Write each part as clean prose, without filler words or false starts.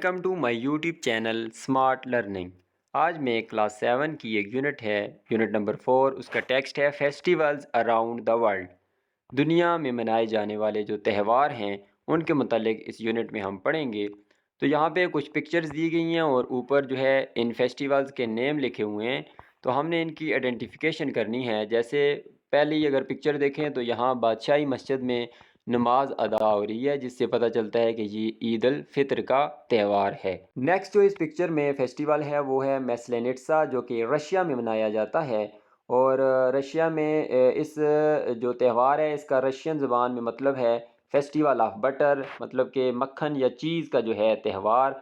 Welcome to my YouTube channel smart learning. آج میں class 7 کی ایک یونٹ ہے، یونٹ نمبر 4، اس کا ٹیکسٹ ہے فیسٹیولز اراؤنڈ دا ورلڈ۔ دنیا میں منائے جانے والے جو تہوار ہیں ان کے متعلق اس یونٹ میں ہم پڑھیں گے۔ تو یہاں پہ کچھ پکچرز دی گئی ہیں اور اوپر جو ہے ان فیسٹیولز کے نیم لکھے ہوئے ہیں، تو ہم نے ان کی آئیڈینٹیفیکیشن کرنی ہے۔ جیسے پہلی اگر پکچر دیکھیں تو یہاں بادشاہی مسجد میں نماز ادا ہو رہی ہے، جس سے پتہ چلتا ہے کہ یہ عید الفطر کا تہوار ہے۔ نیکسٹ جو اس پکچر میں فیسٹیول ہے وہ ہے میسلینٹسا، جو کہ رشیا میں منایا جاتا ہے، اور رشیا میں اس جو تہوار ہے اس کا رشین زبان میں مطلب ہے فیسٹیول آف بٹر، مطلب کہ مکھن یا چیز کا جو ہے تہوار۔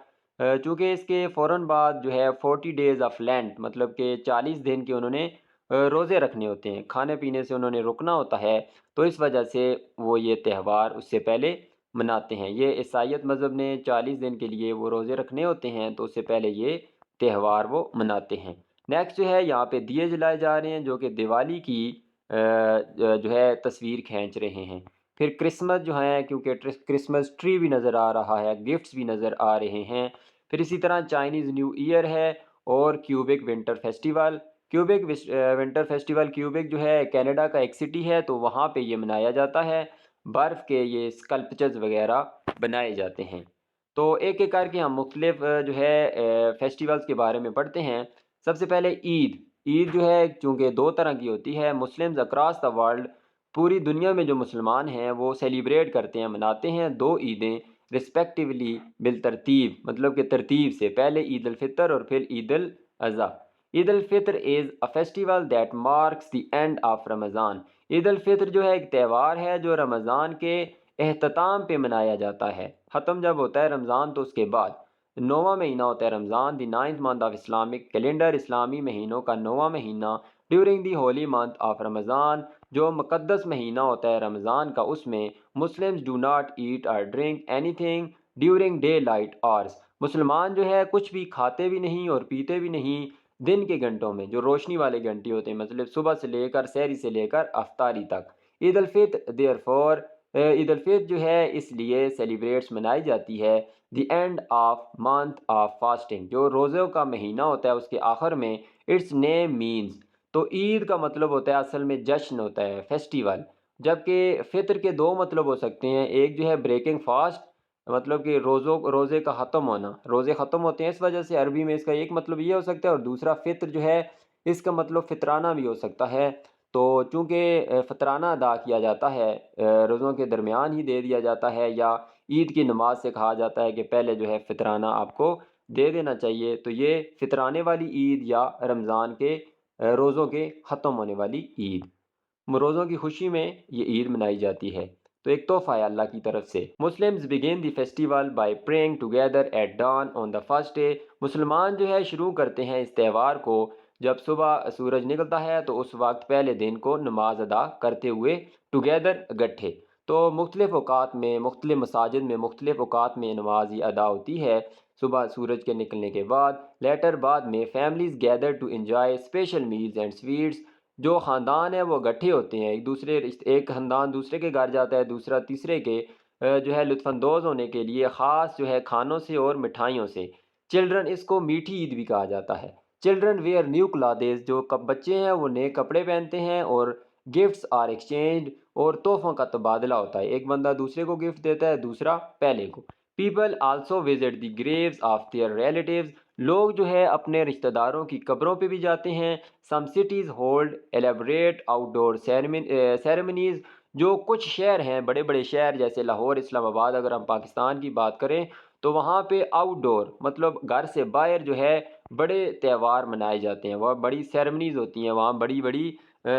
چونکہ اس کے فوراً بعد جو ہے 40 ڈیز آف لینٹ، مطلب کہ 40 دن کے انہوں نے روزے رکھنے ہوتے ہیں، کھانے پینے سے انہوں نے رکنا ہوتا ہے، تو اس وجہ سے وہ یہ تہوار اس سے پہلے مناتے ہیں۔ یہ عیسائیت مذہب نے 40 دن کے لیے وہ روزے رکھنے ہوتے ہیں، تو اس سے پہلے یہ تہوار وہ مناتے ہیں۔ نیکسٹ جو ہے یہاں پہ دیے جلائے جا رہے ہیں، جو کہ دیوالی کی جو ہے تصویر کھینچ رہے ہیں۔ پھر کرسمس جو ہے، کیونکہ کرسمس ٹری بھی نظر آ رہا ہے، گفٹس بھی نظر آ رہے ہیں۔ پھر اسی طرح چائنیز نیو ایئر ہے اور cubic winter festival. Cubic winter festival, cubic جو ہے کینیڈا کا ایک سٹی ہے، تو وہاں پہ یہ منایا جاتا ہے، برف کے یہ اسکلپچرز وغیرہ بنائے جاتے ہیں۔ تو ایک ایک کر کے ہم مختلف جو ہے فیسٹیولز کے بارے میں پڑھتے ہیں۔ سب سے پہلے عید جو ہے چونکہ دو طرح کی ہوتی ہے، مسلمز اکراس دا ورلڈ، پوری دنیا میں جو مسلمان ہیں وہ سیلیبریٹ کرتے ہیں، مناتے ہیں دو عیدیں رسپیکٹیولی بالترتیب، مطلب کہ ترتیب سے، پہلے عید الفطر اور پھر Eid al Adha. Eid al Fitr is a festival that marks the end of Ramadan. Eid al Fitr جو ہے ایک تہوار ہے جو رمضان کے اختتام پہ منایا جاتا ہے۔ ختم جب ہوتا ہے رمضان تو اس کے بعد 9واں مہینہ ہوتا ہے Ramadan, the 9th month of Islamic calendar, اسلامی مہینوں کا 9واں مہینہ، during the holy month of Ramadan, جو مقدس مہینہ ہوتا ہے رمضان کا، اس میں مسلمز ڈو ناٹ ایٹ اور drink anything during daylight hours. مسلمان جو ہے کچھ بھی کھاتے بھی نہیں اور پیتے بھی نہیں دن کے گھنٹوں میں، جو روشنی والے گھنٹے ہوتے ہیں، مطلب صبح سے لے کر سحری سے لے کر افطاری تک۔ عید الفطر دیئر فور، عید الفطر جو ہے اس لیے سیلیبریٹس منائی جاتی ہے دی end of month of fasting, جو روزوں کا مہینہ ہوتا ہے اس کے آخر میں۔ اٹس نیم مینز، تو عید کا مطلب ہوتا ہے اصل میں جشن ہوتا ہے، فیسٹیول، جبکہ فطر کے دو مطلب ہو سکتے ہیں۔ ایک جو ہے بریکنگ فاسٹ، مطلب کہ روزے کا ختم ہونا، روزے ختم ہوتے ہیں، اس وجہ سے عربی میں اس کا ایک مطلب یہ ہو سکتا ہے، اور دوسرا فطر جو ہے اس کا مطلب فطرانہ بھی ہو سکتا ہے۔ تو چونکہ فطرانہ ادا کیا جاتا ہے، روزوں کے درمیان ہی دے دیا جاتا ہے، یا عید کی نماز سے کہا جاتا ہے کہ پہلے جو ہے فطرانہ آپ کو دے دینا چاہیے، تو یہ فطرانے والی عید یا رمضان کے روزوں کے ختم ہونے والی عید، روزوں کی خوشی میں یہ عید منائی جاتی ہے۔ تو ایک تحفہ ہے اللہ کی طرف سے۔ Muslims begin the festival by praying together at dawn on the first day. مسلمان جو ہے شروع کرتے ہیں اس تہوار کو جب صبح سورج نکلتا ہے، تو اس وقت پہلے دن کو نماز ادا کرتے ہوئے ٹوگیدر اکٹھے۔ تو مختلف اوقات میں، مختلف مساجد میں مختلف اوقات میں نماز یہ ادا ہوتی ہے، صبح سورج کے نکلنے کے بعد۔ لیٹر بعد میں families gather to enjoy special meals and sweets, جو خاندان ہیں وہ اکٹھے ہوتے ہیں، ایک خاندان دوسرے کے گھر جاتا ہے، دوسرا تیسرے کے جو ہے لطف اندوز ہونے کے لیے خاص جو ہے کھانوں سے اور مٹھائیوں سے۔ چلڈرن، اس کو میٹھی عید بھی کہا جاتا ہے۔ چلڈرن ویئر نیو کلادز، جو بچے ہیں وہ نئے کپڑے پہنتے ہیں، اور گفٹس آر ایکسچینج، اور تحفوں کا تبادلہ ہوتا ہے، ایک بندہ دوسرے کو گفٹ دیتا ہے، دوسرا پہلے کو۔ People also visit the graves of their relatives, لوگ جو ہے اپنے رشتہ داروں کی قبروں پہ بھی جاتے ہیں۔ سم سٹیز ہولڈ ایلیبریٹ آؤٹ ڈور سیریمنیز، جو کچھ شہر ہیں، بڑے بڑے شہر جیسے لاہور، اسلام آباد، اگر ہم پاکستان کی بات کریں تو وہاں پہ آؤٹ ڈور مطلب گھر سے باہر جو ہے بڑے تہوار منائے جاتے ہیں، وہ بڑی سیریمنیز ہوتی ہیں، وہاں بڑی بڑی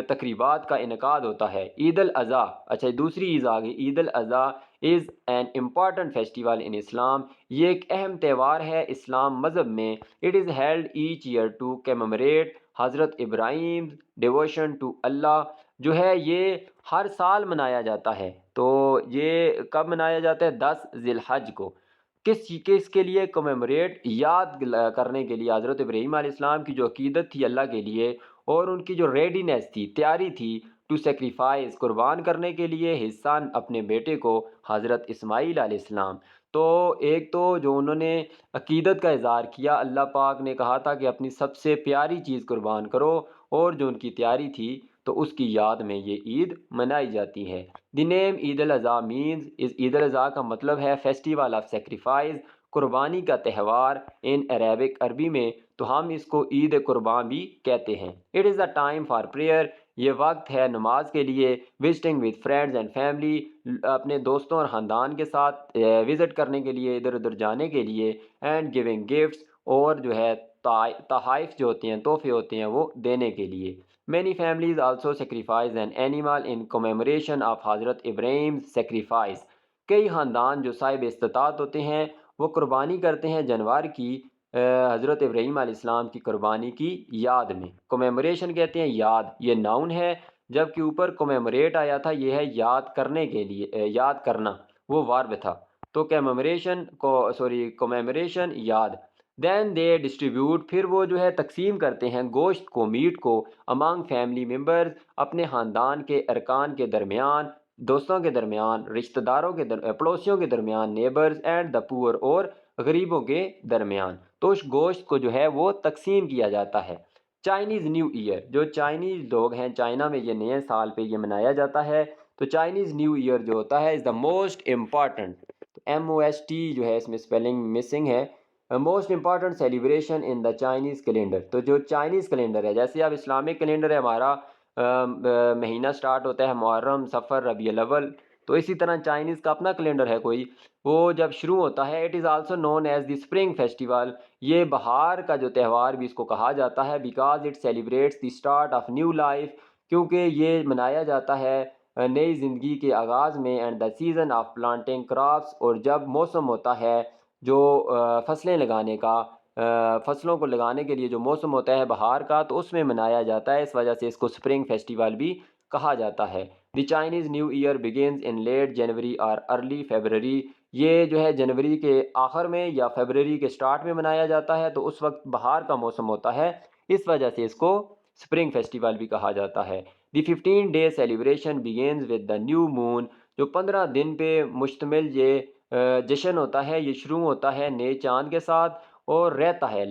تقریبات کا انعقاد ہوتا ہے۔ عید الاضحیٰ، اچھا دوسری عید آ گئی، Eid al Adha is an important festival in Islam, یہ ایک اہم تہوار ہے اسلام مذہب میں۔ It is held each year to commemorate Hazrat Ibrahim devotion to اللہ، جو ہے یہ ہر سال منایا جاتا ہے۔ تو یہ کب منایا جاتا ہے؟ 10 ذی الحج کو۔ کس کے لیے؟ کمیموریٹ، یاد کرنے کے لیے حضرت ابراہیم علیہ السلام کی جو عقیدت تھی اللہ کے لیے، اور ان کی جو ریڈینس تھی، تیاری تھی، ٹو سیکریفائز، قربان کرنے کے لیے، ہز سن، اپنے بیٹے کو، حضرت اسماعیل علیہ السلام۔ تو ایک تو جو انہوں نے عقیدت کا اظہار کیا، اللہ پاک نے کہا تھا کہ اپنی سب سے پیاری چیز قربان کرو، اور جو ان کی تیاری تھی تو اس کی یاد میں یہ عید منائی جاتی ہے۔ دی نیم عید الاضحیٰ مینز، اس عید الاضحیٰ کا مطلب ہے فیسٹیول آف سیکریفائز، قربانی کا تہوار ان عربک، عربی میں تو ہم اس کو عید قربان بھی کہتے ہیں۔ It is a time for prayer, یہ وقت ہے نماز کے لیے، visiting with friends and family, اپنے دوستوں اور خاندان کے ساتھ وزٹ کرنے کے لیے، ادھر ادھر جانے کے لیے، اینڈ گیونگ گفٹس، اور جو ہے تحائف جو ہوتے ہیں، تحفے ہوتے ہیں، وہ دینے کے لیے۔ Many families also sacrifice an animal in commemoration of Hazrat Ibrahim sacrifice, کئی خاندان جو صاحب استطاعت ہوتے ہیں وہ قربانی کرتے ہیں جانور کی حضرت ابراہیم علیہ السلام کی قربانی کی یاد میں۔ کومیموریشن کہتے ہیں یاد، یہ ناؤن ہے، جب کہ اوپر کومیموریٹ آیا تھا، یہ ہے یاد کرنے کے لیے، یاد کرنا، وہ وارب تھا، تو کومیموریشن یاد۔ دین دے ڈسٹریبیوٹ، پھر وہ جو ہے تقسیم کرتے ہیں گوشت کو، میٹ کو، امانگ فیملی ممبرز، اپنے خاندان کے ارکان کے درمیان، دوستوں کے درمیان، رشتہ داروں کے پڑوسیوں کے درمیان، نیبرز اینڈ دا پور، اور غریبوں کے درمیان، تو اس گوشت کو جو ہے وہ تقسیم کیا جاتا ہے۔ چائنیز نیو ایئر، جو چائنیز لوگ ہیں، چائنا میں یہ نئے سال پہ یہ منایا جاتا ہے، تو چائنیز نیو ایئر جو ہوتا ہے is the most important, MOST جو ہے اس میں اسپیلنگ مسنگ ہے، most important celebration in the Chinese calendar, تو جو چائنیز کیلنڈر ہے، جیسے اب اسلامک کیلنڈر ہے ہمارا، مہینہ سٹارٹ ہوتا ہے محرم، صفر، ربیع الاول، تو اسی طرح چائنیز کا اپنا کیلنڈر ہے کوئی، وہ جب شروع ہوتا ہے، it is also known as the spring festival, یہ بہار کا جو تہوار بھی اس کو کہا جاتا ہے، because it celebrates the start of new life, کیونکہ یہ منایا جاتا ہے نئی زندگی کے آغاز میں، and the season of planting crops, اور جب موسم ہوتا ہے جو فصلیں لگانے کا، فصلوں کو لگانے کے لیے جو موسم ہوتا ہے بہار کا، تو اس میں منایا جاتا ہے، اس وجہ سے اس کو اسپرنگ فیسٹیول بھی کہا جاتا ہے۔ The Chinese new year begins in late January or early February, یہ جو ہے جنوری کے آخر میں یا فیبرری کے سٹارٹ میں منایا جاتا ہے، تو اس وقت بہار کا موسم ہوتا ہے، اس وجہ سے اس کو اسپرنگ فیسٹیول بھی کہا جاتا ہے۔ The 15 day celebration begins with the new moon, جو 15 دن پہ مشتمل یہ جشن ہوتا ہے، یہ شروع ہوتا ہے نئے چاند کے ساتھ، اور رہتا ہے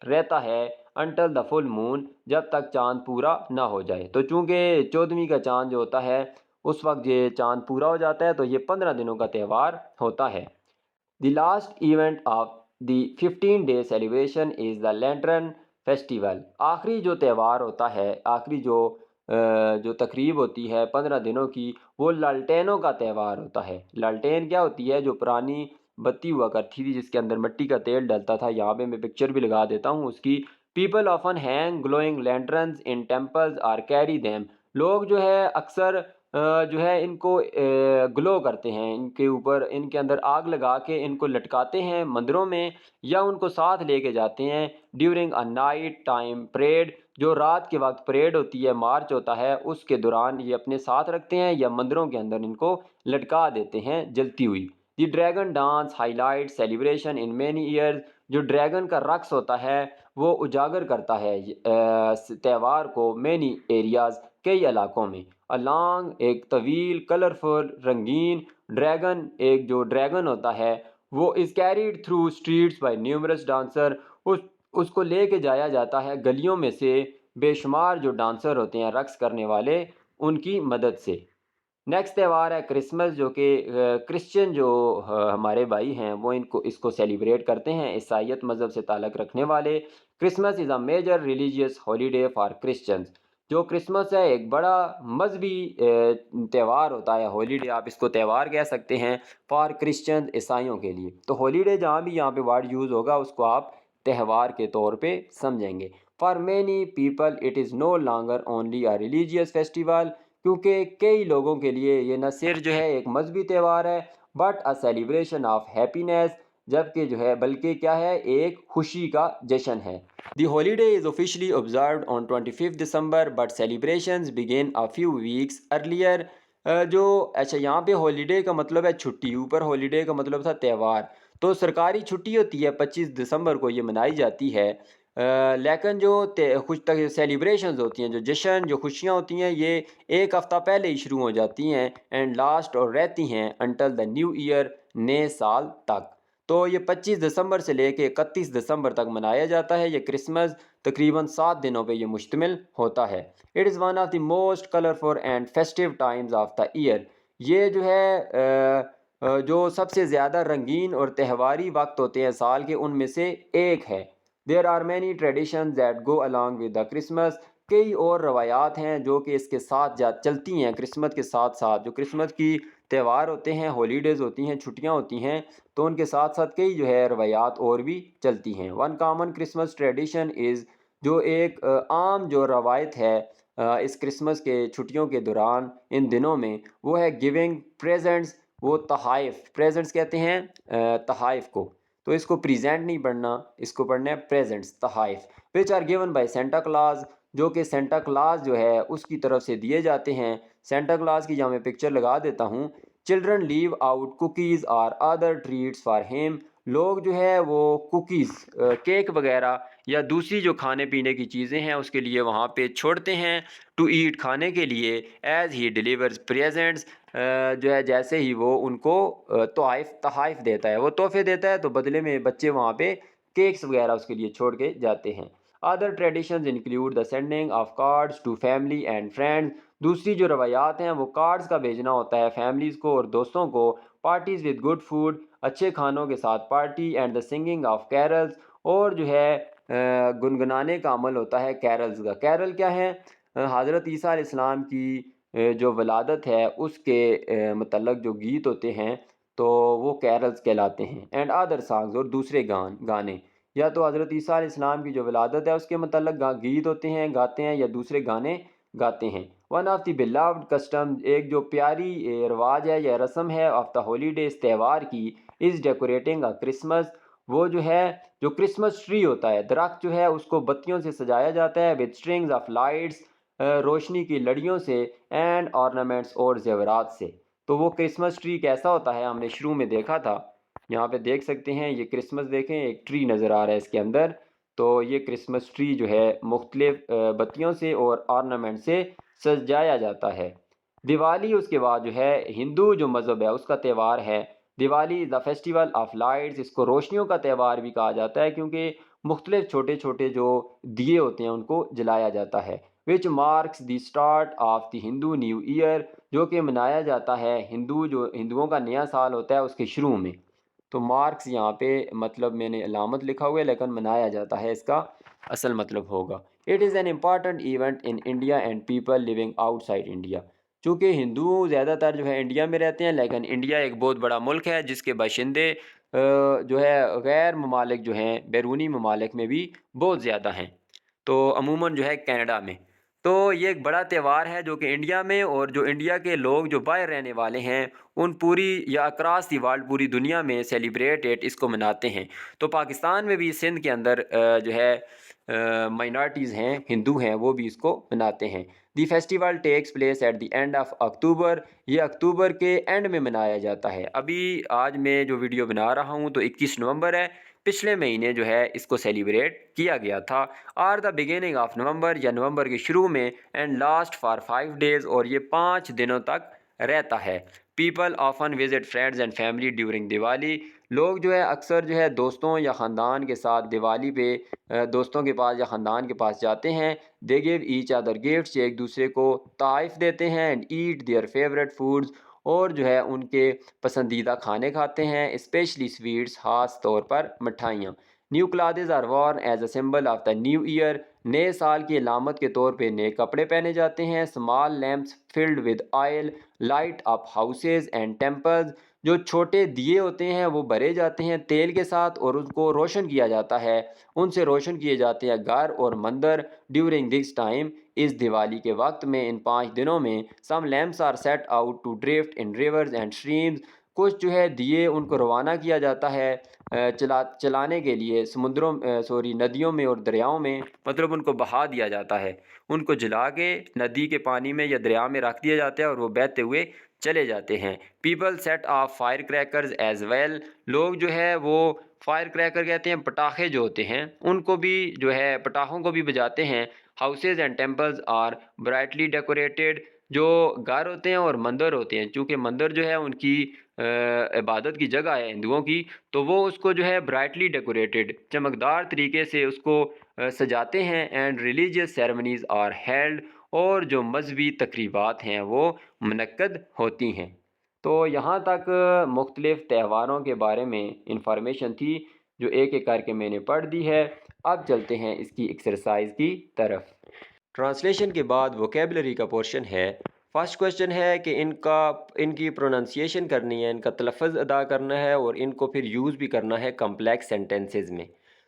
رہتا ہے انٹل دا فل مون، جب تک چاند پورا نہ ہو جائے، تو چونکہ 14ویں کا چاند جو ہوتا ہے اس وقت یہ چاند پورا ہو جاتا ہے، تو یہ 15 دنوں کا تہوار ہوتا ہے۔ The last event of the 15 day celebration is the lantern festival, آخری جو تہوار ہوتا ہے، آخری جو تقریب ہوتی ہے 15 دنوں کی، وہ لالٹینوں کا تہوار ہوتا ہے۔ لالٹین کیا ہوتی ہے؟ جو پرانی بتی ہوا کرتی تھی جس کے اندر مٹی کا تیل ڈلتا تھا، یہاں پہ میں پکچر بھی لگا دیتا ہوں اس کی۔ People often hang glowing lanterns in temples اور کیری دیم، لوگ جو ہے اکثر جو ہے ان کو گلو کرتے ہیں، ان کے اوپر، ان کے اندر آگ لگا کے ان کو لٹکاتے ہیں مندروں میں، یا ان کو ساتھ لے کے جاتے ہیں during a night time parade, جو رات کے وقت پریڈ ہوتی ہے، مارچ ہوتا ہے، اس کے دوران یہ اپنے ساتھ رکھتے ہیں یا مندروں کے اندر ان کو لٹکا دیتے ہیں جلتی ہوئی۔ The dragon dance highlight celebration in many years, جو ڈریگن کا رقص ہوتا ہے وہ اجاگر کرتا ہے تہوار کو مینی ایریاز، کئی علاقوں میں۔ الانگ، ایک طویل، کلرفل، رنگین، ڈریگن، ایک جو ڈریگن ہوتا ہے وہ is carried through streets by numerous dancer, اس کو لے کے جایا جاتا ہے گلیوں میں سے بے شمار جو ڈانسر ہوتے ہیں، رقص کرنے والے، ان کی مدد سے۔ نیکسٹ تہوار ہے کرسمس، جو کہ کرسچن جو ہمارے بھائی ہیں وہ اس کو سیلیبریٹ کرتے ہیں، عیسائیت مذہب سے تعلق رکھنے والے۔ Christmas is a major religious holiday for Christians, جو کرسمس ہے ایک بڑا مذہبی تہوار ہوتا ہے، ہالیڈے آپ اس کو تہوار کہہ سکتے ہیں، فار کرسچنز، عیسائیوں کے لیے۔ تو ہالیڈے جہاں بھی یہاں پہ ورڈ یوز ہوگا اس کو آپ تہوار کے طور پہ سمجھیں گے۔ For many people it is no longer only a religious festival, کیونکہ کئی لوگوں کے لیے یہ نہ صرف جو ہے ایک مذہبی تہوار ہے، but a celebration of happiness, جبکہ جو ہے بلکہ کیا ہے، ایک خوشی کا جشن ہے۔ The holiday is officially observed on 25 December but celebrations begin a few weeks earlier۔ جو اچھا یہاں پہ ہالیڈے کا مطلب ہے چھٹی، اوپر ہالیڈے کا مطلب تھا تہوار، تو سرکاری چھٹی ہوتی ہے 25 دسمبر کو، یہ منائی جاتی ہے، لیکن جو سیلیبریشنز ہوتی ہیں، جو جشن، جو خوشیاں ہوتی ہیں، یہ ایک ہفتہ پہلے ہی شروع ہو جاتی ہیں، اینڈ لاسٹ، اور رہتی ہیں انٹل دا نیو ایئر، نئے سال تک۔ تو یہ 25 دسمبر سے لے کے 31 دسمبر تک منایا جاتا ہے۔ یہ کرسمس تقریباً 7 دنوں پہ یہ مشتمل ہوتا ہے۔ It is one of the most colourful and festive times of the year. یہ جو ہے جو سب سے زیادہ رنگین اور تہواری وقت ہوتے ہیں سال کے، ان میں سے ایک ہے۔ There are many traditions that go along with the Christmas. کئی اور روایات ہیں جو کہ اس کے ساتھ چلتی ہیں، کرسمس کے ساتھ ساتھ۔ جو کرسمس کی تہوار ہوتے ہیں، ہالیڈیز ہوتی ہیں، چھٹیاں ہوتی ہیں، تو ان کے ساتھ ساتھ کئی جو ہے روایات اور بھی چلتی ہیں۔ One common Christmas tradition is, جو ایک عام جو روایت ہے اس کرسمس کے چھٹیوں کے دوران ان دنوں میں، وہ ہے گیونگ پریزنٹس۔ وہ تحائف، پریزنٹس کہتے ہیں تحائف کو، تو اس کو پریزنٹ نہیں پڑھنا، اس کو پڑھنا ہے پریزنٹس، تحائف۔ which are given by Santa Claus, جو کہ سینٹا کلاز جو ہے اس کی طرف سے دیے جاتے ہیں۔ سینٹا کلاز کی جہاں میں پکچر لگا دیتا ہوں۔ چلڈرن لیو آؤٹ کوکیز اور ادر ٹریٹس فار ہیم۔ لوگ جو ہے وہ کوکیز، کیک وغیرہ یا دوسری جو کھانے پینے کی چیزیں ہیں اس کے لیے وہاں پہ چھوڑتے ہیں ٹو ایٹ، کھانے کے لیے۔ ایز ہی ڈیلیورز پریزنٹس، جو ہے جیسے ہی وہ ان کو تحائف دیتا ہے، وہ تحفے دیتا ہے، تو بدلے میں بچے وہاں پہ کیکس وغیرہ اس کے لیے چھوڑ کے جاتے ہیں۔ Other traditions include the sending of cards to family and friends. دوسری جو روایات ہیں وہ کارڈز کا بھیجنا ہوتا ہے فیملیز کو اور دوستوں کو۔ پارٹیز ود گڈ فوڈ، اچھے کھانوں کے ساتھ party, and the singing of carols, اور جو ہے گنگنانے کا عمل ہوتا ہے کیرلز کا۔ کیرل کیا ہے؟ حضرت عیسیٰ علیہ السلام کی جو ولادت ہے اس کے متعلق جو گیت ہوتے ہیں تو وہ کیرلز کہلاتے ہیں۔ اینڈ ادر سانگز، اور دوسرے گانے، یا تو حضرت عیسیٰ علیہ السلام کی جو ولادت ہے اس کے متعلق گیت ہوتے ہیں، گاتے ہیں، یا دوسرے گانے گاتے ہیں۔ One of the beloved custom, ایک جو پیاری رواج ہے یا رسم ہے آف دا ہالیڈے، اس تہوار کی، از ڈیکوریٹنگ اے کرسمس۔ وہ جو ہے جو کرسمس ٹری ہوتا ہے، درخت جو ہے اس کو بتیوں سے سجایا جاتا ہے، with strings of lights، روشنی کی لڑیوں سے، اینڈ ornaments، اور زیورات سے۔ تو وہ کرسمس ٹری کیسا ہوتا ہے ہم نے شروع میں دیکھا تھا، یہاں پہ دیکھ سکتے ہیں، یہ کرسمس دیکھیں، ایک ٹری نظر آ رہا ہے اس کے اندر۔ تو یہ کرسمس ٹری جو ہے مختلف بتیوں سے اور آرنامنٹ سے سجایا جاتا ہے۔ دیوالی اس کے بعد جو ہے ہندو جو مذہب ہے اس کا تہوار ہے۔ دیوالی دا فیسٹیول آف لائٹس، اس کو روشنیوں کا تہوار بھی کہا جاتا ہے کیونکہ مختلف چھوٹے چھوٹے جو دیے ہوتے ہیں ان کو جلایا جاتا ہے۔ Which marks the start of the Hindu new year, جو کہ منایا جاتا ہے ہندوؤں کا نیا سال ہوتا ہے اس کے شروع میں۔ تو مارکس یہاں پہ مطلب میں نے علامت لکھا ہوا ہے، لیکن منایا جاتا ہے اس کا اصل مطلب ہوگا۔ It is an important event in India and people living outside India. چونکہ ہندو زیادہ تر جو ہے انڈیا میں رہتے ہیں، لیکن انڈیا ایک بہت بڑا ملک ہے جس کے باشندے جو ہے غیر ممالک جو ہیں، بیرونی ممالک میں بھی بہت زیادہ ہیں، تو عموماً جو ہے کینیڈا میں۔ تو یہ ایک بڑا تہوار ہے جو کہ انڈیا میں، اور جو انڈیا کے لوگ جو باہر رہنے والے ہیں ان پوری یا اکراس دی ورلڈ، پوری دنیا میں سیلیبریٹ اس کو مناتے ہیں۔ تو پاکستان میں بھی سندھ کے اندر جو ہے مائنارٹیز ہیں، ہندو ہیں، وہ بھی اس کو مناتے ہیں۔ The festival takes place at the end of October, یہ اکتوبر کے اینڈ میں منایا جاتا ہے۔ ابھی آج میں جو ویڈیو بنا رہا ہوں تو 21 نومبر ہے، پچھلے مہینے جو ہے اس کو سیلیبریٹ کیا گیا تھا۔ Or the beginning of November, یا نومبر کے شروع میں، اینڈ لاسٹ فار 5 days، اور یہ 5 دنوں تک رہتا ہے۔ People often visit friends and family during Diwali, لوگ جو ہے اکثر جو ہے دوستوں یا خاندان کے ساتھ دیوالی پہ دوستوں کے پاس یا خاندان کے پاس جاتے ہیں۔ They give each other gifts, ایک دوسرے کو تحائف دیتے ہیں، and eat their favourite foods, اور جو ہے ان کے پسندیدہ کھانے کھاتے ہیں، اسپیشلی سویٹس، خاص طور پر مٹھائیاں۔ New clothes are worn as a symbol of the new year, نئے سال کی علامت کے طور پہ نئے کپڑے پہنے جاتے ہیں۔ Small lamps filled with oil light up houses and temples, جو چھوٹے دیے ہوتے ہیں وہ بھرے جاتے ہیں تیل کے ساتھ اور ان کو روشن کیا جاتا ہے، ان سے روشن کیے جاتے ہیں گھر اور مندر۔ ڈیورنگ دس ٹائم، اس دیوالی کے وقت میں، ان 5 دنوں میں، some lamps are set out to drift in rivers and streams, کچھ جو ہے دیے ان کو روانہ کیا جاتا ہے چلانے کے لیے سمندروں ندیوں میں اور دریاؤں میں، مطلب ان کو بہا دیا جاتا ہے، ان کو جلا کے ندی کے پانی میں یا دریا میں رکھ دیا جاتا ہے اور وہ بہتے ہوئے چلے جاتے ہیں۔ People set off fire crackers as well, لوگ جو ہے وہ فائر کریکر کہتے ہیں پٹاخے جو ہوتے ہیں ان کو بھی جو ہے پٹاخوں کو بھی بجاتے ہیں۔ Houses and temples are brightly decorated, جو گھر ہوتے ہیں اور مندر ہوتے ہیں، چونکہ مندر جو ہے ان کی عبادت کی جگہ ہے ہندوؤں کی، تو وہ اس کو جو ہے برائٹلی ڈیکوریٹڈ چمکدار طریقے سے اس کو سجاتے ہیں. And religious ceremonies are held, اور جو مذہبی تقریبات ہیں وہ منعقد ہوتی ہیں. تو یہاں تک مختلف تہواروں کے بارے میں انفارمیشن تھی جو ایک ایک کر کے میں نے پڑھ دی ہے. اب چلتے ہیں اس کی ایکسرسائز کی طرف. ٹرانسلیشن کے بعد ووکیبلری کا پورشن ہے. فرسٹ کوشچن ہے کہ ان کی پروننسیشن کرنی ہے، ان کا تلفظ ادا کرنا ہے اور ان کو پھر یوز بھی کرنا ہے کمپلیکس سینٹنسز میں.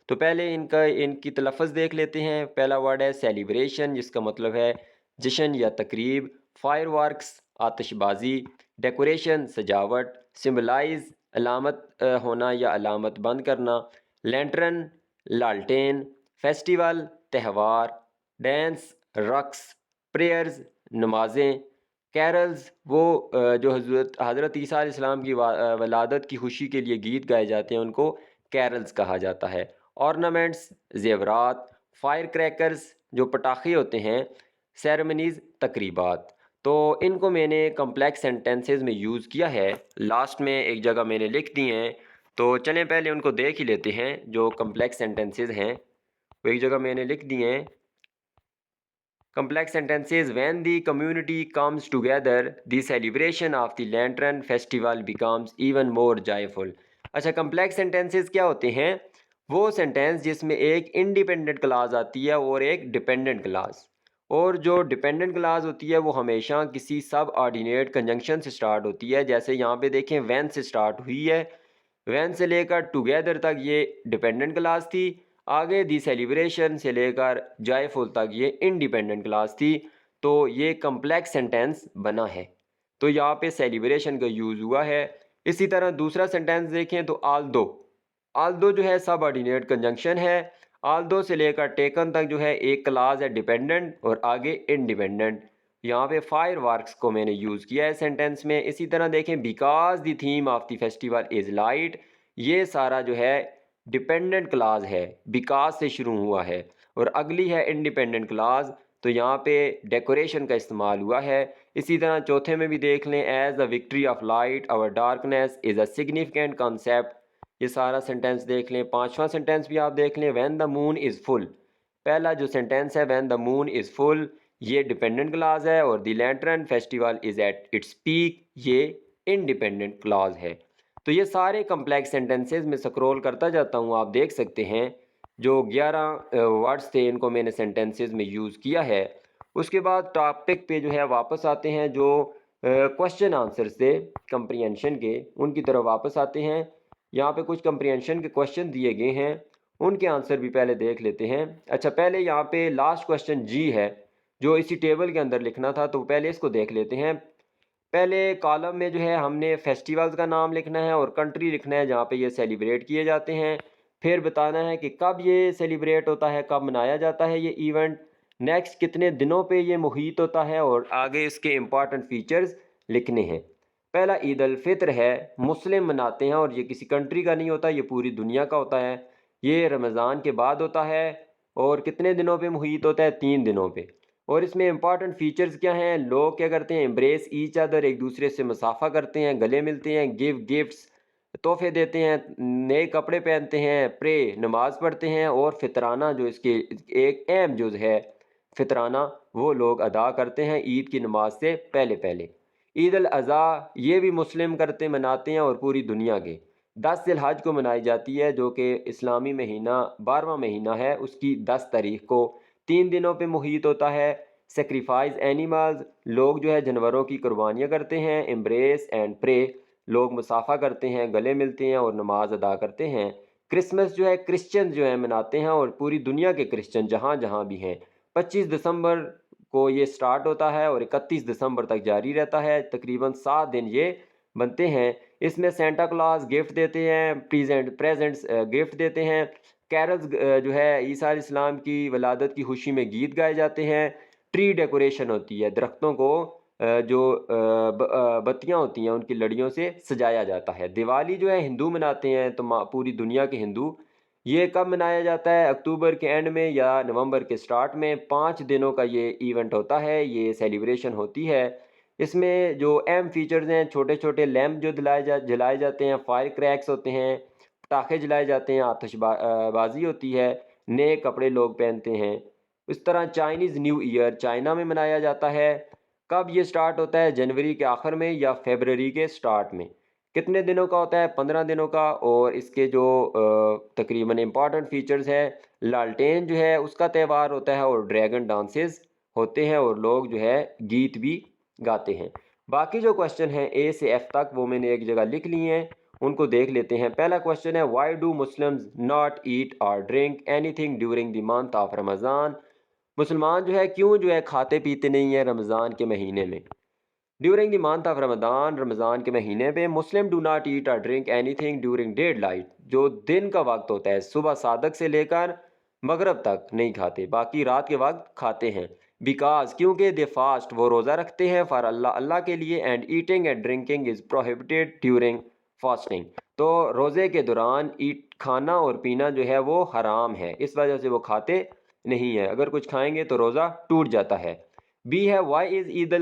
تو پہلے ان کی تلفظ دیکھ لیتے ہیں. پہلا ورڈ ہے سیلیبریشن، جس کا مطلب ہے جشن یا تقریب. فائر ورکس آتش بازی. ڈیکوریشن سجاوٹ. سمبلائز علامت ہونا یا علامت بند کرنا. لینٹرن لالٹین. فیسٹیول تہوار. ڈانس رقص. پریئرز نمازیں. کیرلز وہ جو حضرت عیسیٰ علیہ السلام کی ولادت کی خوشی کے لیے گیت گائے جاتے ہیں، ان کو کیرلز کہا جاتا ہے. آرنامنٹس زیورات. فائر کریکرز جو پٹاخے ہوتے ہیں. سیرمنیز تقریبات. تو ان کو میں نے کمپلیکس سینٹنسز میں یوز کیا ہے. لاسٹ میں ایک جگہ میں نے لکھ دی ہیں، تو چلیں پہلے ان کو دیکھ ہی لیتے ہیں. جو کمپلیکس سینٹنسز ہیں وہ ایک جگہ میں نے لکھ دی ہیں. Complex sentences: when the community comes together, the celebration of the lantern festival becomes even more joyful. اچھا، کمپلیکس سینٹینسز کیا ہوتے ہیں؟ وہ سینٹینس جس میں ایک انڈیپینڈنٹ کلاز آتی ہے اور ایک ڈیپینڈنٹ کلاز. اور جو ڈیپینڈنٹ کلاز ہوتی ہے وہ ہمیشہ کسی سب آرڈینیٹ کنجنکشن سے سٹارٹ ہوتی ہے. جیسے یہاں پہ دیکھیں وین سے سٹارٹ ہوئی ہے، وین سے لے کر ٹوگیدر تک یہ ڈیپینڈنٹ کلاز تھی. آگے دی سیلیبریشن سے لے کر جائے فل تک یہ انڈیپینڈنٹ کلاس تھی. تو یہ کمپلیکس سینٹینس بنا ہے. تو یہاں پہ سیلیبریشن کا یوز ہوا ہے. اسی طرح دوسرا سینٹینس دیکھیں تو آلدو جو ہے سب آرڈینیٹ کنجنکشن ہے. آلدو سے لے کر ٹیکن تک جو ہے ایک کلاس ہے ڈیپینڈنٹ اور آگے انڈیپینڈنٹ. یہاں پہ فائر ورکس کو میں نے یوز کیا ہے سینٹینس میں. اسی طرح دیکھیں because the theme of the festival is light, یہ سارا جو ہے ڈیپینڈنٹ کلاز ہے، بیکاز سے شروع ہوا ہے. اور اگلی ہے انڈیپینڈنٹ کلاز، تو یہاں پہ ڈیکوریشن کا استعمال ہوا ہے. اسی طرح چوتھے میں بھی دیکھ لیں as the victory of light اور ڈارکنیس از اے سگنیفیکینٹ کانسیپٹ. یہ سارا سینٹینس دیکھ لیں. پانچواں سینٹینس بھی آپ دیکھ لیں وین دا مون از فل. پہلا جو سینٹینس ہے وین دا مون از فل، یہ ڈیپینڈنٹ کلاز ہے. اور the lantern festival is at its peak, یہ انڈیپینڈنٹ کلاز ہے. تو یہ سارے کمپلیکس سینٹینسز میں سکرول کرتا جاتا ہوں، آپ دیکھ سکتے ہیں. جو 11 ورڈز تھے ان کو میں نے سینٹینسز میں یوز کیا ہے. اس کے بعد ٹاپک پہ جو ہے واپس آتے ہیں. جو کوشچن آنسرز تھے کمپریہنشن کے، ان کی طرف واپس آتے ہیں. یہاں پہ کچھ کمپریہنشن کے کوشچن دیے گئے ہیں، ان کے آنسر بھی پہلے دیکھ لیتے ہیں. اچھا، پہلے یہاں پہ لاسٹ کوشچن جی ہے جو اسی ٹیبل کے اندر لکھنا تھا، تو پہلے اس کو دیکھ لیتے ہیں. پہلے کالم میں جو ہے ہم نے فیسٹیولز کا نام لکھنا ہے اور کنٹری لکھنا ہے جہاں پہ یہ سیلیبریٹ کیے جاتے ہیں. پھر بتانا ہے کہ کب یہ سیلیبریٹ ہوتا ہے، کب منایا جاتا ہے یہ ایونٹ. نیکسٹ کتنے دنوں پہ یہ محیط ہوتا ہے، اور آگے اس کے امپارٹنٹ فیچرز لکھنے ہیں. پہلا عید الفطر ہے، مسلم مناتے ہیں اور یہ کسی کنٹری کا نہیں ہوتا، یہ پوری دنیا کا ہوتا ہے. یہ رمضان کے بعد ہوتا ہے اور کتنے دنوں پہ محیط ہوتا ہے؟ 3 دنوں پہ. اور اس میں امپارٹنٹ فیچرز کیا ہیں؟ لوگ کیا کرتے ہیں؟ امبریس ایچ ادر، ایک دوسرے سے مصافحہ کرتے ہیں، گلے ملتے ہیں. گیو گفٹس، تحفے دیتے ہیں، نئے کپڑے پہنتے ہیں. پرے نماز پڑھتے ہیں. اور فطرانہ جو اس کے ایک اہم جز ہے فطرانہ، وہ لوگ ادا کرتے ہیں عید کی نماز سے پہلے. عید الاضحیٰ یہ بھی مسلم مناتے ہیں اور پوری دنیا کے 10 ذی الحج کو منائی جاتی ہے، جو کہ اسلامی مہینہ 12واں مہینہ ہے، اس کی 10 تاریخ کو 3 دنوں پہ محیط ہوتا ہے. سیکریفائز اینیملز، لوگ جو ہے جانوروں کی قربانیاں کرتے ہیں. امبریس اینڈ پرے، لوگ مصافحہ کرتے ہیں، گلے ملتے ہیں اور نماز ادا کرتے ہیں. کرسمس جو ہے کرسچن جو ہے مناتے ہیں، اور پوری دنیا کے کرسچن جہاں جہاں بھی ہیں. 25 دسمبر کو یہ سٹارٹ ہوتا ہے اور 31 دسمبر تک جاری رہتا ہے. تقریباً 7 دن یہ بنتے ہیں. اس میں سینٹا کلاس گفٹ دیتے ہیں، پریزنٹس گفٹ دیتے ہیں. کیرلز جو ہے عیسیٰ علیہ السلام کی ولادت کی خوشی میں گیت گائے جاتے ہیں. ٹری ڈیکوریشن ہوتی ہے، درختوں کو جو بتیاں ہوتی ہیں ان کی لڑیوں سے سجایا جاتا ہے. دیوالی جو ہے ہندو مناتے ہیں، تو پوری دنیا کے ہندو. یہ کب منایا جاتا ہے؟ اکتوبر کے اینڈ میں یا نومبر کے سٹارٹ میں. 5 دنوں کا یہ ایونٹ ہوتا ہے، یہ سیلیبریشن ہوتی ہے. اس میں جو اہم فیچرز ہیں، چھوٹے چھوٹے لیمپ جو جلائے جاتے ہیں، فائر کریکس ہوتے ہیں، پٹاخے جلائے جاتے ہیں، آتش بازی ہوتی ہے، نئے کپڑے لوگ پہنتے ہیں۔ اس طرح چائنیز نیو ایئر چائنا میں منایا جاتا ہے۔ کب یہ سٹارٹ ہوتا ہے؟ جنوری کے آخر میں یا فیبرری کے سٹارٹ میں۔ کتنے دنوں کا ہوتا ہے؟ 15 دنوں کا۔ اور اس کے جو تقریباً امپورٹنٹ فیچرز ہے، لالٹین جو ہے اس کا تہوار ہوتا ہے، اور ڈریگن ڈانسز ہوتے ہیں، اور لوگ جو ہے گیت بھی گاتے ہیں۔ باقی جو کوشچن ہیں اے سے ایف تک وہ میں نے ایک جگہ لکھ لیے ہیں، ان کو دیکھ لیتے ہیں۔ پہلا کوشچن ہے why do Muslims not eat اور drink anything during the month of Ramadan? مسلمان جو ہے کیوں جو ہے کھاتے پیتے نہیں ہیں رمضان کے مہینے میں؟ During the month of Ramzan, Ramzan کے مہینے پہ مسلم ڈو ناٹ ایٹ اور drink anything during daylight, جو دن کا وقت ہوتا ہے صبح صادق سے لے کر مغرب تک نہیں کھاتے، باقی رات کے وقت کھاتے ہیں۔ بیکاز کیونکہ دے فاسٹ، وہ روزہ رکھتے ہیں، فار اللہ اللہ کے لیے، and eating and drinking is prohibited during fasting, تو روزے کے دوران کھانا اور پینا جو ہے وہ حرام ہے، اس وجہ سے وہ کھاتے نہیں ہیں، اگر کچھ کھائیں گے تو روزہ ٹوٹ جاتا ہے۔ بی ہے why is Eid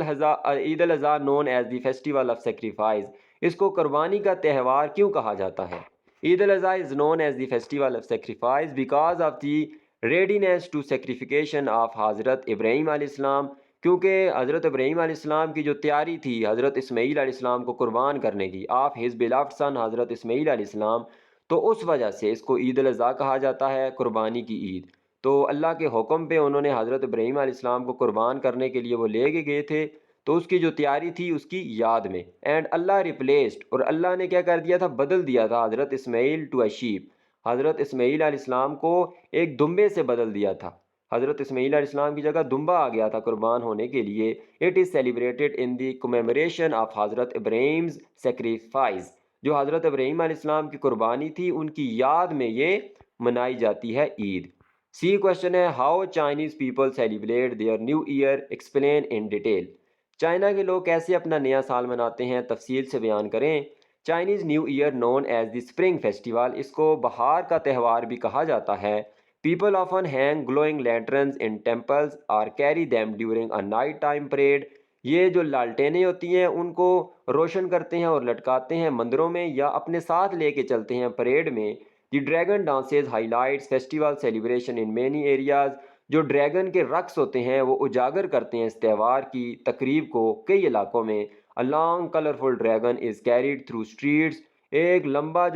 al Adha known as the festival of sacrifice? اس کو قربانی کا تہوار کیوں کہا جاتا ہے؟ Eid al Adha is known as the festival of sacrifice because of the readiness to sacrification of Hazrat Ibrahim علیہ السلام، کیونکہ حضرت ابراہیم علیہ السلام کی جو تیاری تھی حضرت اسماعیل علیہ السلام کو قربان کرنے کی، آف ہز بیلفڈ سن حضرت اسماعیل علیہ السلام، تو اس وجہ سے اس کو عید الاضحیٰ کہا جاتا ہے، قربانی کی عید۔ تو اللہ کے حکم پہ انہوں نے حضرت ابراہیم علیہ السلام کو قربان کرنے کے لیے وہ لے کے گئے تھے، تو اس کی جو تیاری تھی اس کی یاد میں، اینڈ اللہ ریپلیسڈ، اور اللہ نے کیا کر دیا تھا؟ بدل دیا تھا حضرت اسماعیل ٹو اے شیپ، حضرت اسماعیل علیہ السلام کو ایک دمبے سے بدل دیا تھا، حضرت اسماعیل علیہ السلام کی جگہ دمبا آ گیا تھا قربان ہونے کے لیے۔ It is celebrated in the commemoration of Hazrat Ibrahim's sacrifice, جو حضرت ابراہیم علیہ السلام کی قربانی تھی ان کی یاد میں یہ منائی جاتی ہے عید۔ سی کوشچن ہے how Chinese people celebrate their new year, explain in detail? China کے لوگ کیسے اپنا نیا سال مناتے ہیں، تفصیل سے بیان کریں۔ Chinese new year known as the spring festival, اس کو بہار کا تہوار بھی کہا جاتا ہے۔ People often hang glowing lanterns in temples اور carry them during a night time parade, یہ جو لالٹینیں ہوتی ہیں ان کو روشن کرتے ہیں اور لٹکاتے ہیں مندروں میں یا اپنے ساتھ لے کے چلتے ہیں پریڈ میں۔ The dragon dances highlights festival celebration in many areas, جو ڈریگن کے رقص ہوتے ہیں وہ اجاگر کرتے ہیں اس تہوار کی تقریب کو کئی علاقوں میں۔ A long colorful dragon is carried through streets، ایک لمبا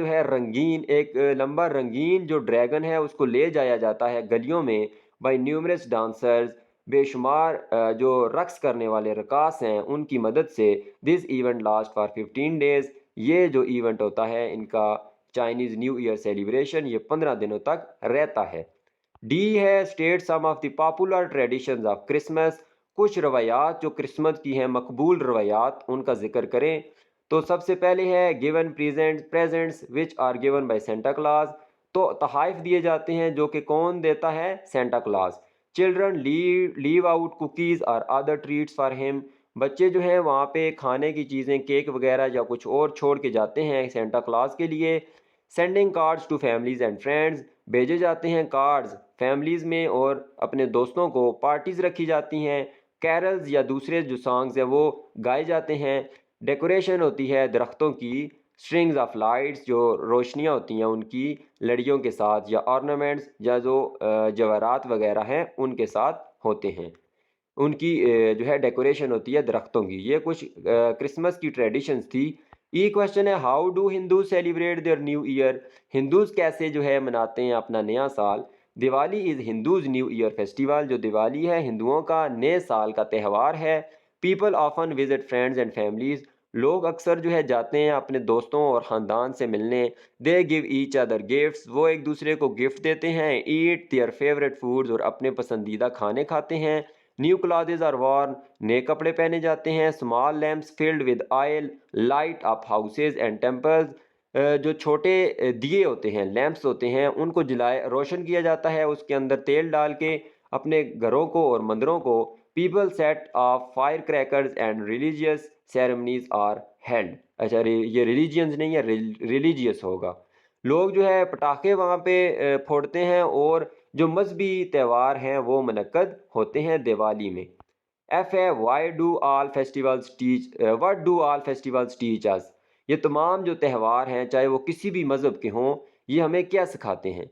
رنگین جو ڈریگن ہے اس کو لے جایا جاتا ہے گلیوں میں، by numerous dancers، بے شمار جو رقص کرنے والے رقاص ہیں ان کی مدد سے۔ this event lasts for 15 days، یہ جو ایونٹ ہوتا ہے ان کا چائنیز نیو ایئر سیلیبریشن، یہ 15 دنوں تک رہتا ہے۔ ڈی ہے state some of the popular traditions of Christmas, کچھ روایات جو کرسمس کی ہیں مقبول روایات ان کا ذکر کریں۔ تو سب سے پہلے ہے given presents which are given by Santa Claus, تو تحائف دیے جاتے ہیں جو کہ کون دیتا ہے؟ Santa Claus. Children leave out cookies اور ادر ٹریٹس فار ہم، بچے جو ہیں وہاں پہ کھانے کی چیزیں کیک وغیرہ یا کچھ اور چھوڑ کے جاتے ہیں سینٹا کلاز کے لیے۔ Sending cards to families and friends, بھیجے جاتے ہیں کارڈز فیملیز میں اور اپنے دوستوں کو، پارٹیز رکھی جاتی ہیں، کیرلز یا دوسرے جو سانگز ہیں وہ گائے جاتے ہیں۔ ڈیکوریشن ہوتی ہے درختوں کی، اسٹرنگز آف لائٹس جو روشنیاں ہوتی ہیں ان کی لڑیوں کے ساتھ، یا آرنامنٹس یا جو جواہرات وغیرہ ہیں ان کے ساتھ ہوتے ہیں، ان کی جو ہے ڈیکوریشن ہوتی ہے درختوں کی۔ یہ کچھ کرسمس کی ٹریڈیشنز تھی۔ ای کوشچن ہے how do Hindus celebrate their new year? Hindus کیسے جو ہے مناتے ہیں اپنا نیا سال؟ Diwali is Hindus new year festival, جو دیوالی ہے ہندوؤں کا نئے سال کا تہوار ہے۔ People often visit friends and families, لوگ اکثر جو ہے جاتے ہیں اپنے دوستوں اور خاندان سے ملنے۔ دے گیو ایچ ادر گفٹس، وہ ایک دوسرے کو گفٹ دیتے ہیں۔ ایٹ دیئر فیوریٹ فوڈز، اور اپنے پسندیدہ کھانے کھاتے ہیں۔ نیو کلاتھز آر وارن، نئے کپڑے پہنے جاتے ہیں۔ Small lamps filled with oil light up houses and temples, جو چھوٹے دیے ہوتے ہیں لیمپس ہوتے ہیں ان کو روشن کیا جاتا ہے اس کے اندر تیل ڈال کے اپنے گھروں کو اور مندروں کو۔ People set off fire crackers and religious ceremonies are held, اچھا یہ ریلیجینز نہیں ہے، ریلیجیس ہوگا۔ لوگ جو ہے پٹاخے وہاں پہ پھوڑتے ہیں اور جو مذہبی تہوار ہیں وہ منعقد ہوتے ہیں دیوالی میں۔ ایف ہے what do all festivals teach us؟ یہ تمام جو تہوار ہیں چاہے وہ کسی بھی مذہب کے ہوں، یہ ہمیں کیا سکھاتے ہیں؟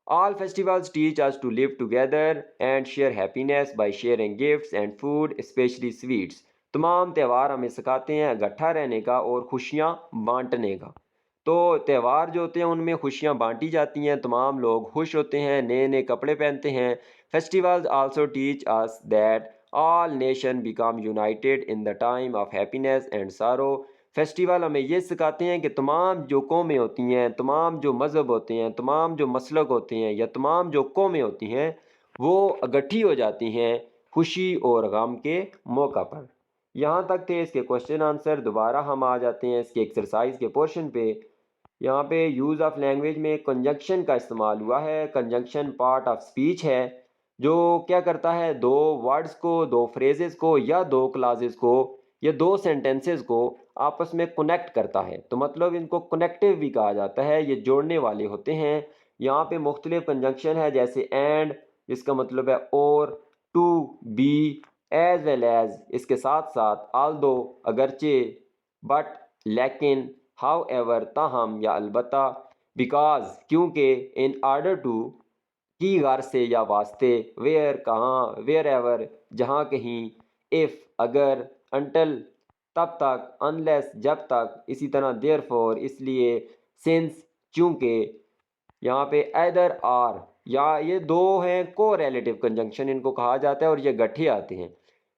All festivals teach us to live together and share happiness by sharing gifts and food, especially sweets. تمام تہوار ہمیں سکھاتے ہیں اکٹھا رہنے کا اور خوشیاں بانٹنے کا۔ تو تہوار جو ہوتے ہیں ان میں خوشیاں بانٹی جاتی ہیں، تمام لوگ خوش ہوتے ہیں، نئے نئے کپڑے پہنتے ہیں۔ Festivals also teach us that all nations become united in the time of happiness and sorrow. Festival ہمیں یہ سکھاتے ہیں کہ تمام جو قومیں ہوتی ہیں، تمام جو مذہب ہوتے ہیں، تمام جو مسلک ہوتے ہیں یا تمام جو قومیں ہوتی ہیں وہ اکٹھی ہو جاتی ہیں خوشی اور غم کے موقع پر۔ یہاں تک تھے اس کے کوشچن آنسر۔ دوبارہ ہم آ جاتے ہیں اس کے ایکسرسائز کے پورشن پہ۔ یہاں پہ یوز آف لینگویج میں کنجنکشن کا استعمال ہوا ہے۔ کنجنکشن پارٹ آف اسپیچ ہے جو کیا کرتا ہے، دو ورڈز کو، دو فریزز کو یا دو کلازز کو یا دو سینٹنسز کو آپس میں کنیکٹ کرتا ہے۔ تو مطلب ان کو کنیکٹیو بھی کہا جاتا ہے، یہ جوڑنے والے ہوتے ہیں۔ یہاں پہ مختلف کنجنکشن ہے جیسے اینڈ، جس کا مطلب ہے اور، ٹو، بی، ایز ویل ایز اس کے ساتھ ساتھ، آلدو اگرچہ، بٹ لیکن، ہاؤ ایور تاہم یا البتہ، بیکاز کیونکہ، ان آرڈر ٹو کی غرض سے یا واسطے، ویئر کہاں، ویئر ایور جہاں کہیں، اف اگر، انٹل تب تک، انلیس جب تک، اسی طرح دیر فور اس لیے، سنس چونکہ۔ یہاں پہ ایدر آر یا یہ دو ہیں کو ریلیٹیو کنجنکشن ان کو کہا جاتا ہے اور یہ گٹھے آتے ہیں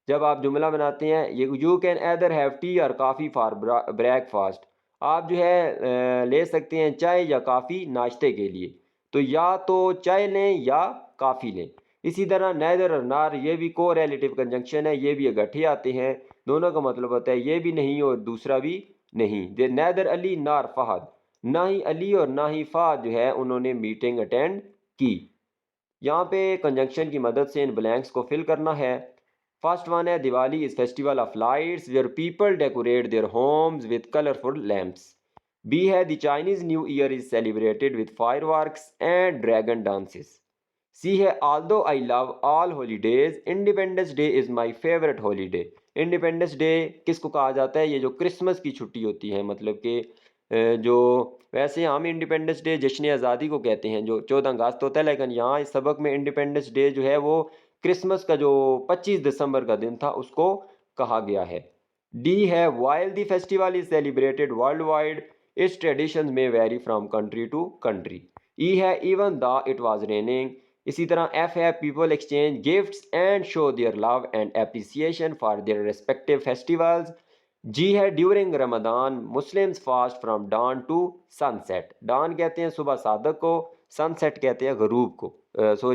جب آپ جملہ بناتے ہیں۔ You can either have T اور کافی فار بریک فاسٹ، آپ جو ہے لے سکتے ہیں چائے یا کافی ناشتے کے لیے، تو یا تو چائے لیں یا کافی لیں۔ اسی طرح نیدر اور نار یہ بھی کو ریلیٹیو کنجنکشن ہے، یہ بھی اکٹھے آتے ہیں، دونوں کا مطلب ہوتا ہے یہ بھی نہیں اور دوسرا بھی نہیں۔ نیدر علی نار فہد، نہ ہی علی اور نہ ہی فہد جو ہے انہوں نے میٹنگ اٹینڈ کی۔ یہاں پہ کنجنکشن کی مدد سے ان بلینکس کو فل کرنا ہے۔ فرسٹ ون ہے Diwali is festival of lights where people decorate their homes with colourful lamps. B ہے the Chinese new year is celebrated with fireworks and dragon dances. C ہے although I love all holidays independence day is my favourite holiday. Independence day کس کو کہا جاتا ہے؟ یہ جو Christmas کی چھٹی ہوتی ہے، مطلب کہ جو ویسے ہم انڈیپینڈنس ڈے جشن آزادی کو کہتے ہیں جو 14 اگست ہوتا ہے، لیکن یہاں اس سبق میں انڈیپینڈنس ڈے جو ہے وہ کرسمس کا جو 25 دسمبر کا دن تھا اس کو کہا گیا ہے۔ ڈی ہے while the festival is celebrated worldwide its traditions may vary from country to country. E ہے even though it was raining. اسی طرح ایف ہے people exchange gifts and show their love and appreciation for their respective festivals. G ہے during Ramadan Muslims fast from dawn to sunset. Dawn کہتے ہیں صبح صادق کو، سن set کہتے ہیں غروب کو،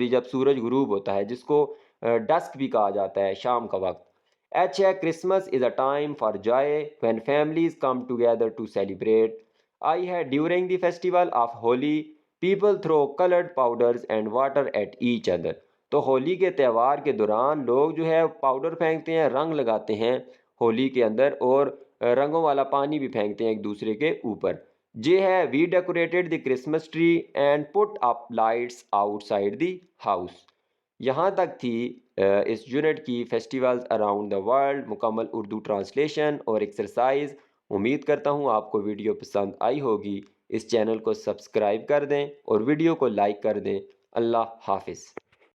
جب سورج غروب ہوتا ہے، جس کو ڈسک بھی کہا جاتا ہے، شام کا وقت۔ ایچ ہے Christmas is a time for joy when families come together to celebrate. I ہے during the festival of Holi people throw coloured powders and water at each other. تو ہولی کے تہوار کے دوران لوگ جو ہے پاؤڈر پھینکتے ہیں، رنگ لگاتے ہیں ہولی کے اندر، اور رنگوں والا پانی بھی پھینکتے ہیں ایک دوسرے کے اوپر۔ جے ہے we decorated the Christmas tree and put up lights outside the house. یہاں تک تھی اس یونٹ کی فیسٹیولز اراؤنڈ دا ورلڈ مکمل اردو ٹرانسلیشن اور ایکسرسائز۔ امید کرتا ہوں آپ کو ویڈیو پسند آئی ہوگی۔ اس چینل کو سبسکرائب کر دیں اور ویڈیو کو لائک کر دیں۔ اللہ حافظ۔